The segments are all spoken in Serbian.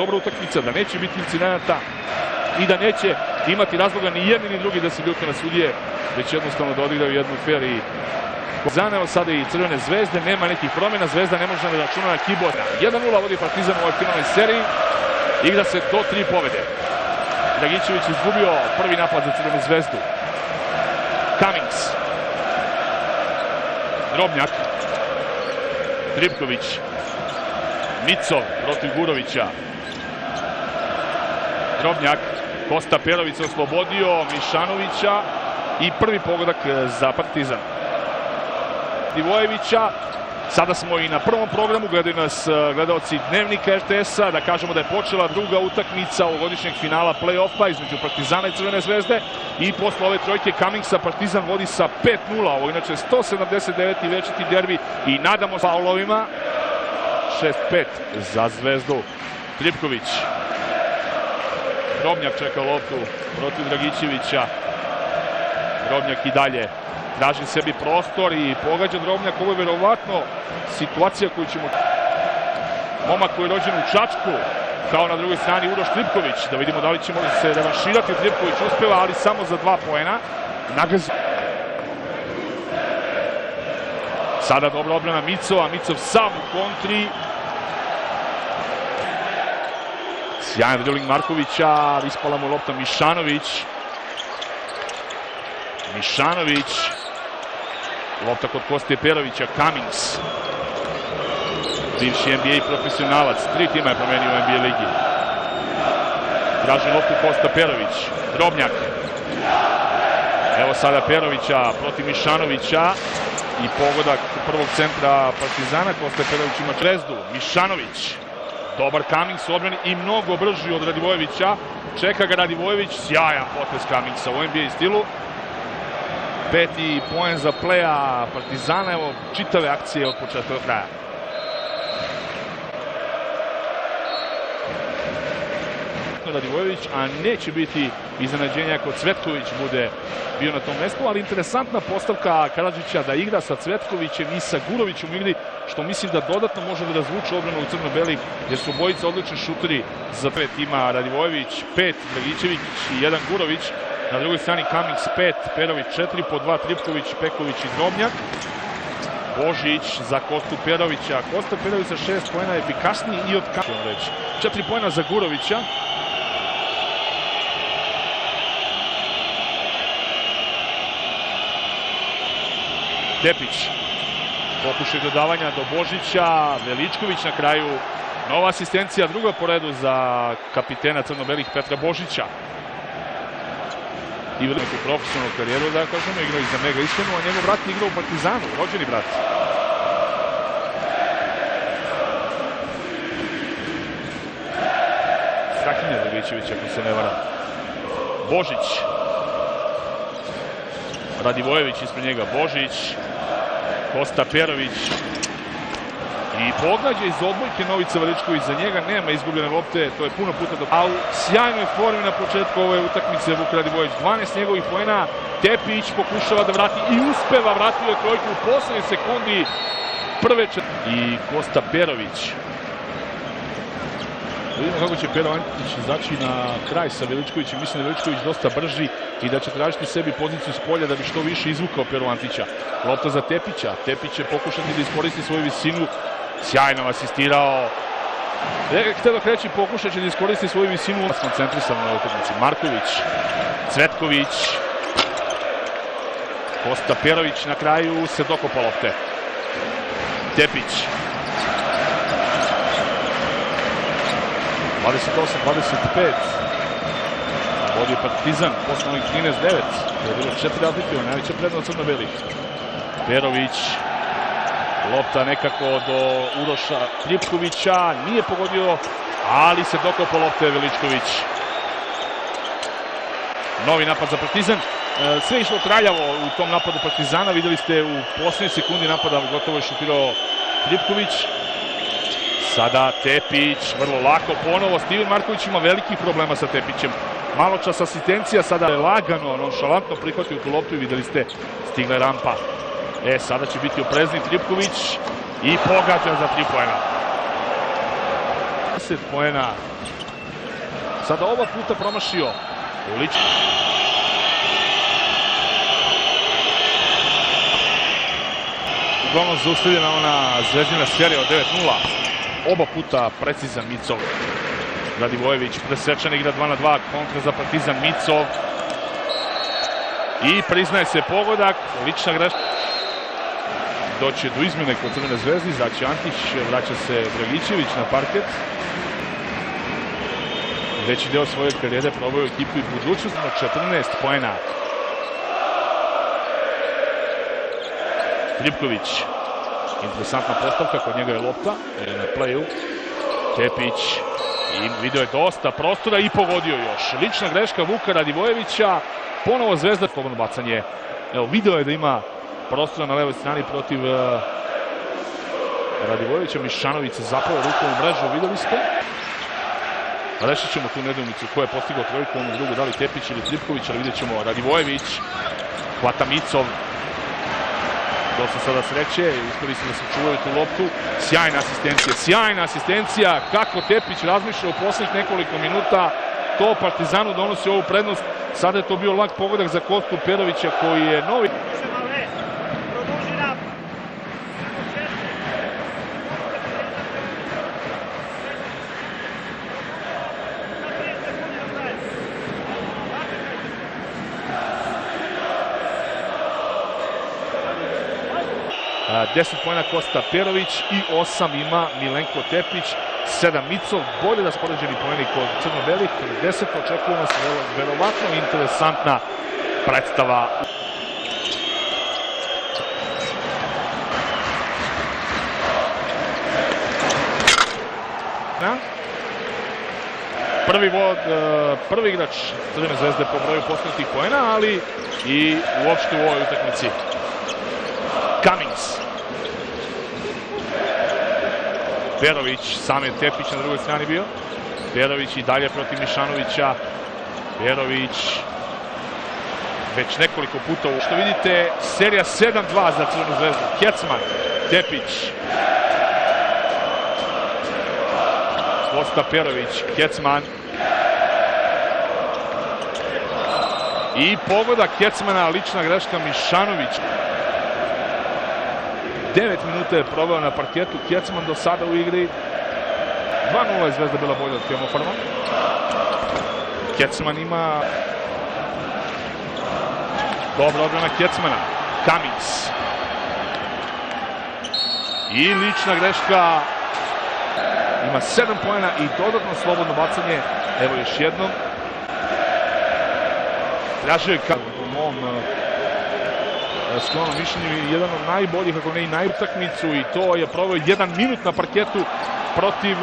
dobra utakmica, da neće biti incidenata i da neće imati razloga ni jedni ni drugi da se ljute na sudije, već jednostavno da odigraju jednu fer i zaneo sada i Crvene zvezde, nema nekih promjena, Zvezda ne može da računa na Kibota. 1:0 vodi Partizan u ovoj finalnoj seriji, igra se do 3 pobjede. Dragičević izgubio prvi napad za Crvenu zvezdu. Cummings. Drobnjak. Tripković. Micov protiv Gurovića. Drobnjak. Kosta Perović se oslobodio Mišanovića i prvi pogodak za Partizan. Divojevića. Sada smo i na prvom programu, gledaju nas gledalci Dnevnika RTS-a, da kažemo da je počela druga utakmica ovogodišnjeg finala play-offa između Partizana i Crvene zvezde i posle ove trojke Cummingsa Partizan vodi sa 5:0, ovo inače 179. večiti derbi i nadamo se faulovima. 6:5 za Zvezdu. Tripković. Drobnjak čeka loptu protiv Dragičevića. Drobnjak i dalje traži sebi prostor i pogađa Drobnjak. Ovo je verovatno situacija koju ćemo... Momak koji je rođen u Čačku, kao na drugoj strani Uroš Tripković. Da vidimo da li će možda se revanširati. Tripković uspeva, ali samo za 2 poena. Nagazi. Sada dobra obrana Micova. Micov sam u kontri. Sjajan dribbling Markovića. Ispala mu lopta Mišanović. Mišanović. Lopta kod Koste Perovića. Cummings. Bivši NBA profesionalac. 3 tima je promenio u NBA ligi. Traži loptu Kosta Perović. Drobnjak. Evo sada Perovića protiv Mišanovića. I pogodak prvog centra Partizana. Kosta Perović ima Zvezdu. Mišanović. Dobar Cummings u odbrani i mnogo brži od Radivojevića. Čeka ga Radivojević. Sjajan potez Cummingsa u NBA stilu. 5. poen za pleja Partizana. Evo čitave akcije od početka do kraja. Radivojević, a neće biti iznenađenja ako Cvetković bude bio na tom mestu, ali interesantna postavka Karadžića da igra sa Cvetkovićem i sa Gurovićem u igri, što mislim da dodatno može da razvuče obranu u crno-beli, jer su obojica odlični šuteri. Za 5 ima Radivojević, 5 Dragičević i 1 Gurović. Na drugoj strani Cummings 5, Perović 4, po 2 Tripković, Peković i Drobnjak. Božić za Kostu Perovića. Kosta Perović sa 6 poena je efikasniji i od Cummingsa. 4 poena za Gurovića. Tepić. Pokušaj dodavanja do Božića. Veličković na kraju. Nova asistencija, druga po redu za kapitena crno-belih Petra Božića. I neku profesionalnu karijeru, da kažemo, igrao i za Mega Istvenu, a njegov brat je igrao u Partizanu, rođeni brat. Strahinja Dragičević, ako se ne varam. Božić. Radivojević ispred njega. Božić. Kosta Perović. I pogađa iz odbojke Novica Veličković. Za njega nema izgubljene lopte. To je puno puta do... A u sjajnoj formi na početku ove utakmice Vuk Radivojević. 12 njegovih poena. Tepić pokušava da vrati i uspeva. Vratio je trojku u poslednjoj sekundi. Prve i Kosta Perović. Vidimo kako će Pero Antić izaći na kraj sa Veličkovićem. Mislim da je Veličković dosta brži i da će tražiti sebi poziciju s polja da bi što više izvukao Pero Antića. Lopta za Tepića. Tepić će pokušati da iskoristi svoju visinu. Sjajno asistirao. Htio da kreći, pokušat će da iskoristi svoju visinu. Skoncentrisan na utakmici. Marković. Cvetković. Kosta Perović na kraju se dokopa lopte. Tepić. 28-25. Vodi Partizan posle ovih 13-9. To je bilo 4 razlike, najveća prednost crno-belih. Perović. Lopta nekako do Uroša Tripkovića. Nije pogodio, ali se dokopa lopte Veličković. Novi napad za Partizan. Sve je išlo traljavo u tom napadu Partizana. Videli ste u posljednjoj sekundi napada gotovo je šutirao Tripković. Sada Tepić, vrlo lako ponovo. Steven Marković ima velikih problema sa Tepićem. Malo čas asistencija, sada je lagano, nonšalantno prihvatio tu loptu i videli ste, stigla je rampa. Sada će biti oprezni Tripković i pogađa za 3 poena. 10 poena. Sada oba puta promašio lično. Uglavnom zaustavljena ona zvezdina serija od 9-0. Oba puta precizan Micov. Radivojević presečan, igra 2-2, kontra za Partizan, Micov. I priznaje se pogodak, lična greška. Doći do izmjene kod Crvene zvezde, izaći Antić, vraća se Dragićević na parket. Veći deo svoje karijere probao ekipu i budućnost na 14 poena. Ljubković. Interesantna postavka, kod njega je lopta, na playu. Tepić. I video je dosta prostora i pogodio još. Lična greška Vuka Radivojevića. Ponovo Zvezda, slobodno bacanje. Evo, video je da ima prostora na levoj strani protiv Radivojevića. Mišanović se zapao rukom u mrežu, videli ste. Rešit ćemo tu nedoumicu ko je postigao trojku, onu drugu, da li Tepić ili Tripković, ali vidjet ćemo Radivojević. Hvata Micov. Dosta sada sreće, uspeli su da se čuvaju tu loptu. Sjajna asistencija. Kako Tepić razmišlja u poslednjih nekoliko minuta, to Partizanu donosi ovu prednost. Sada je to bio lak pogodak za Kostu Perovića koji je novi. A 10 pojena Kosta Perović i 8 ima Milenko Tepić, 7 Micov, bolje raspoređeni pojeni kod crno-belih, 10 očekuje nas verovatno interesantna predstava. Prvi igrač Crvene zvezde po broju postignutih pojena, ali i uopšte u ovoj utakmici. Cummings. Perović, sam je Tepić na drugoj strani bio. Perović i dalje protiv Mišanovića. Perović već nekoliko puta. Što vidite, serija 7-2 za Crvenu zvezdu. Kecman, Tepić. Kosta Perović, Kecman. I pogodak Kecmana, lična greška Mišanović. 9 minuta je proveo na parketu Kecman do sada u igri. 2-0 je Zvezda bila bolja od Hemofarma. Kecman ima dobra odbrana Kecmana. Cummings. I lična greška. Ima 7 poena i dodatno slobodno bacanje. Evo još jednom. Tražio je u mom sklonom mišljenju jedan od najboljih, ako ne i najutakmicu, i to je proveo 1 minut na parketu protiv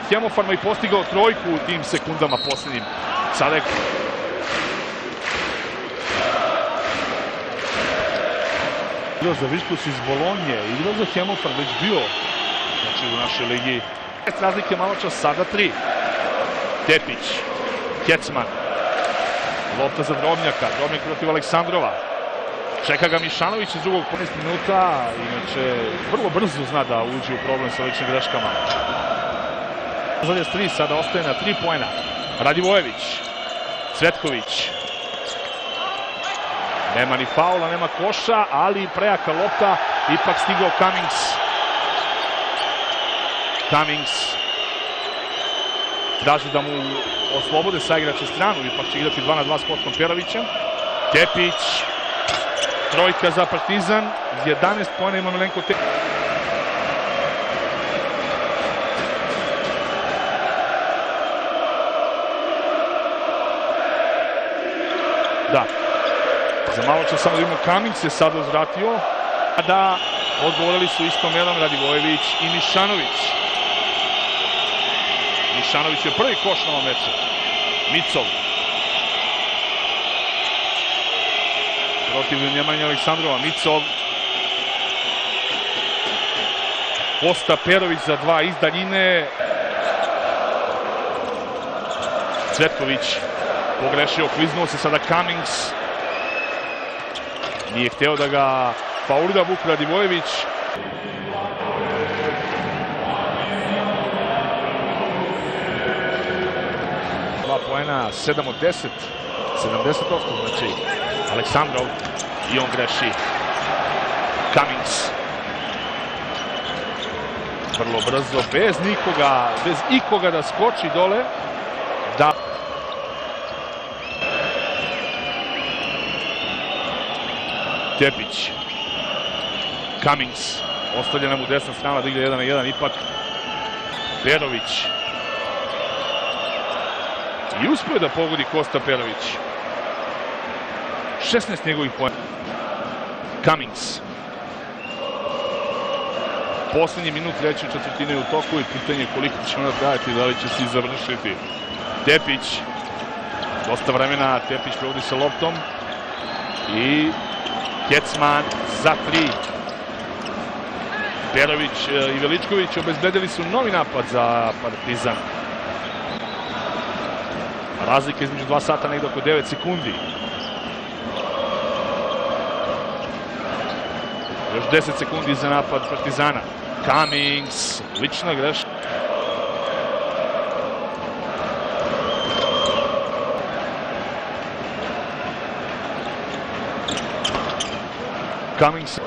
Hemofarma i postigao trojku u tim sekundama posljednjim. Sada je igrao za Virtus iz Bolonje, igrao za Hemofarm, već bio u našoj ligi. Razlike malo čas, sada 3. Tepić, Kecman, lopta za Drobnjaka, Drobnjak protiv Aleksandrova. Čeka ga Mišanović iz drugog 15 minuta, inače vrlo brzo zna da uđe u problem sa ličnim greškama. Zaljez 3, sada ostaje na 3 poena. Radivojević, Cvetković. Nema ni faula, nema koša, ali prejaka lopta, ipak stigao Cummings. Cummings traži da mu oslobode saigrače stranu, ipak će igrati 2-2 s Kostom Perovićem. Tepić. Trojka za Partizan, 11 poena ima Milenko Tepić. Da, za malo će samo da imamo Cummings se sada uzvratio. Da, odgovorili su istom merom Radivojević i Mišanović. Mišanović je prvi koš na ovom meču. Micov. Protiv Nemanje Aleksandrova, Micov. Kosta Perović za 2 iz daljine. Cvetković pogrešio, kliznuo se sada Cummings. Nije hteo da ga faulira Vuk Radivojević. 2 poena, 7 od 10, 70%, znači Aleksandrov i on greši. Cummings. Vrlo brzo, bez ikoga da skoči dole, da... Tepić. Cummings. Ostavljena mu desna strana da igra 1 na 1, ipak Perović. I uspio da pogodi Kosta Perović. 16 njegovih poena. Cummings. Poslednji minut treće četvrtine u toku i pitanje koliko će ona trajati, da li će se i završiti. Tepić. Dosta vremena, Tepić provodi sa loptom. I Kecman za 3. Perović i Veličković obezbedili su novi napad za Partizan. Razlika između 2 sata negdje oko 9 sekundi. Još 10 sekundi za napad Partizana. Cummings, lična greška. Cummings.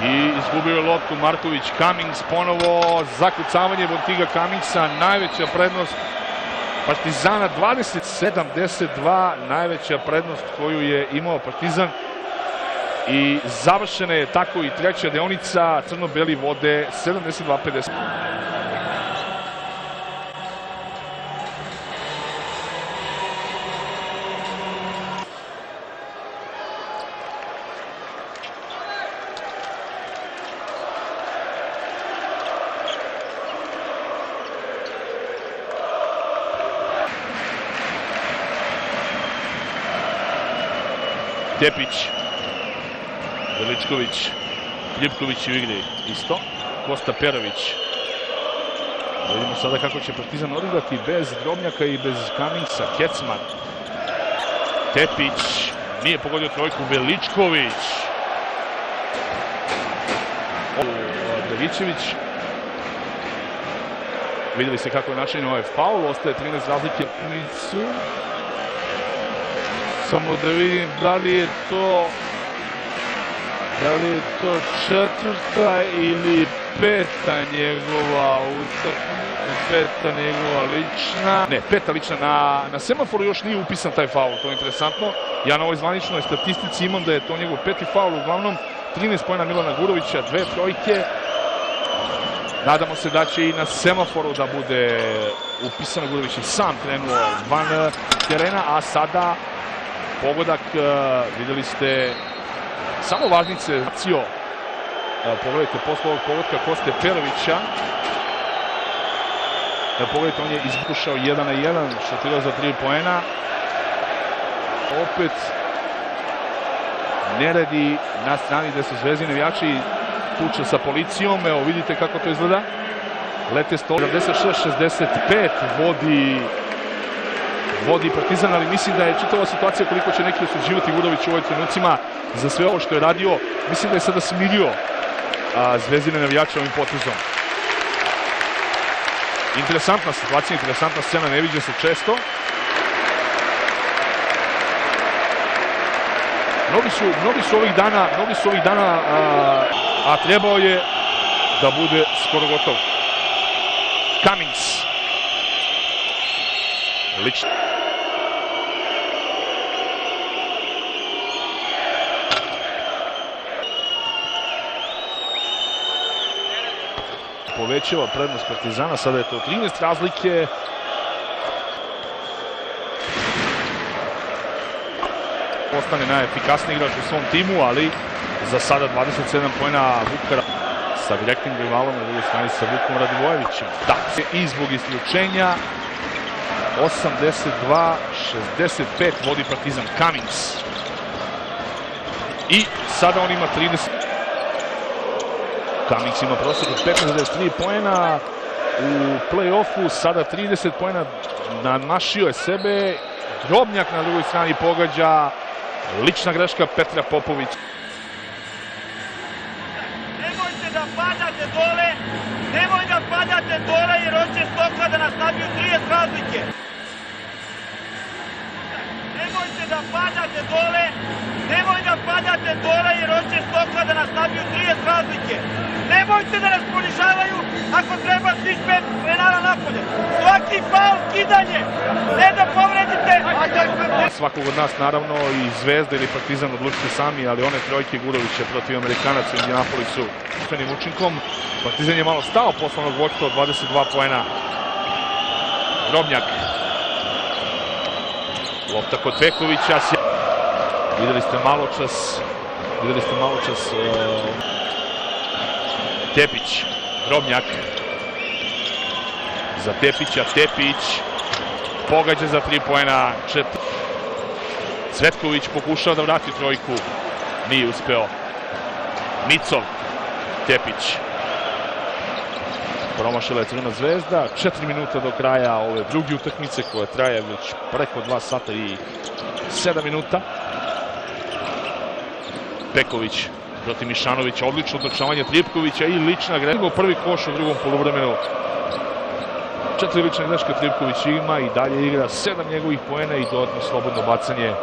I izgubio je loptu Marković. Cummings ponovo, zakucavanje Bontiga Cummingsa, najveća prednost Partizana, 20-72, najveća prednost koju je imao Partizan. I završena je tako i treća deonica, crno-beli vode 72-50. Tepić, Veličković, Ljipković u igri isto, Kosta Perović. Vidimo sada kako će Partizan odigrati bez Drobnjaka i bez Cummingsa. Kecman, Tepić, nije pogodio trojku, Veličković. Devićević. Vidjeli ste kako je načinjen ovaj faul, ostaje 13 razlike. Samo da vidim da li je to četvrta ili peta njegova utakmica, peta njegova lična. Ne, peta lična. Na semaforu još nije upisan taj faul, to je interesantno. Ja na ovoj zvaničnoj statistici imam da je to njegov peti faul, uglavnom 13 poena Milana Gurovića, 2 trojke. Nadamo se da će i na semaforu da bude upisano. Gurović je sam krenuo van terena, a sada pogodak, vidjeli ste samo važnice. Pogledajte posle ovog pogodka Koste Perovića. Pogledajte, on je izbušao 1 na 1, šutirao za 3 poena. Opet neredi na strani gde su Zvezdini navijači, tuče sa policijom. Evo vidite kako to izgleda. Lete 76-65 vodi Partizan, ali mislim da je čitava situacija koliko će neki osuđivati Vudović u ovoj trenucima za sve ovo što je radio. Mislim da je sada smirio Zvezdine navijače ovim potezom. Interesantna situacija, interesantna scena, ne viđa se često. Mnogi su ovih dana, a trebao je da bude skoro gotov. Cummings. Lično. Povećava prednost Partizana, sada je to 13 razlike. Ostane najefikasniji igrač u svom timu, ali za sada 27 poena Vukara sa direktnim rivalom na drugoj strani sa Vukom Radivojevićem. Da, i zbog isključenja 82-65 vodi Partizan. Cummings. I sada on ima 30. Cummings ima prosjek od 15,3 poena u play-offu, sada 30 poena, nadmašio je sebe. Drobnjak na drugoj strani pogađa, lična greška Petra Popovića. Nemojte da padate dole, nemoj da padate dole jer on će nemojte da nas ponižavaju, ako treba svi pet trenara napolje. Svaki faul kidanje, ne da povredite. Svakog od nas, naravno, i Zvezda ili Partizan odlučite sami, ali one trojke Gurovića protiv Amerikanaca u Indianapolisu uspjenim učinkom. Partizan je malo stao poslovnog vodstva od 22 poena. Drobnjak. Lopta kod Pekovića. Videli ste malo čas Tepić, Drobnjak. Za Tepića, Tepić pogađa za 3 poena. Cvetković pokušao da vrati trojku, nije uspeo. Micov, Tepić. Promašila je Crvena Zvezda. 4 minuta do kraja ove druge utakmice koja traje već preko 2 sata i 7 minuta. Peković protiv Mišanovića, odlično utrčavanje Tripkovića i lična greška. Prvi koš u drugom poluvremenu. 4 lične greške Tripković ima i dalje igra 7 njegovih poena i dodatno slobodno bacanje.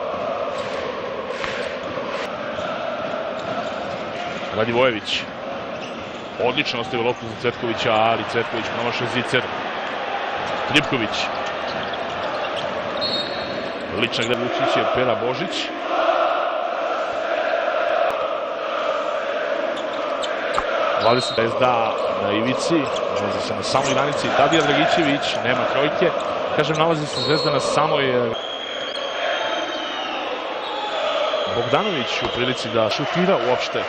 Radivojević. Odlično ostavio loptu za Cvetkovića, ali Cvetković promašao zicer. Tripković. Lična greška Vučić je Pera Božić. Zvezda na ivici, nalazi se na samoj granici. Tadija Dragićević, nema trojke. Kažem, nalazi se Zvezda na samoj... Bogdanović u prilici da šutira uopšte.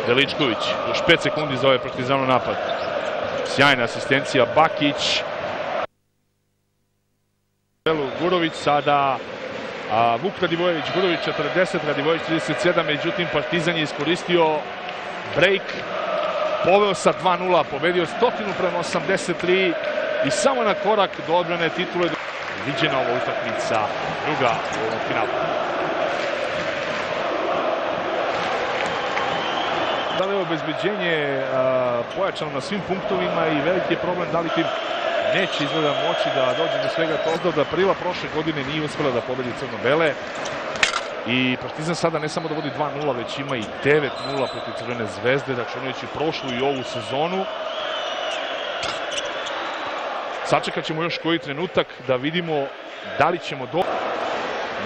Deličković, još 5 sekundi za ovaj Partizanov napad. Sjajna asistencija, Bakić. Gurović sada, Vuk Radivojević, Gurović 40, Radivojević 37, međutim Partizan je iskoristio break, poveo sa 2-0, pobedio 100:83 i samo na korak do odbrane titule. Viđena ova utakmica, druga u ovom finalu. Sada je obezbeđenje pojačano na svim punktovima i veliki je problem da li tim neće izgleda moći da dođe do svega toga. Da Aprila prošle godine nije uspela da pobedi crno-bele i Partizan sada ne samo da vodi 2-0, već ima i 9-0 protiv Crvene Zvezde, računajući prošlu i ovu sezonu. Sačekat ćemo još koji trenutak da vidimo da li ćemo do...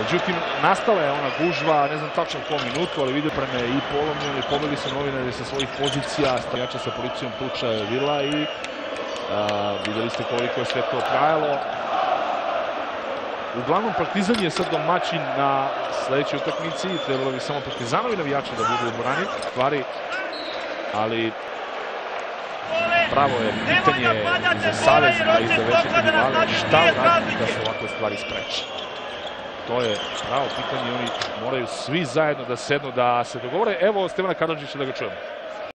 Međutim, nastala je ona gužva, ne znam tačno u kom minutu, ali vide preme i polomljeni, pobegli su novinari sa svojih pozicija, stajača sa policijom tuča je bila i videli ste koliko je sve to trajalo. Uglavnom, Partizan je sad domaćin na sledećoj utakmici, trebalo bi samo Partizanovi navijači da budu u dvorani, stvari, ali pravo je pitanje i za Savez, a i za veće tribunale, šta uraditi da se ovakve stvari spreče. To je pravo pitanje i oni moraju svi zajedno da sednu, da se dogovore. Evo Stevana Karadžića da ga čujemo.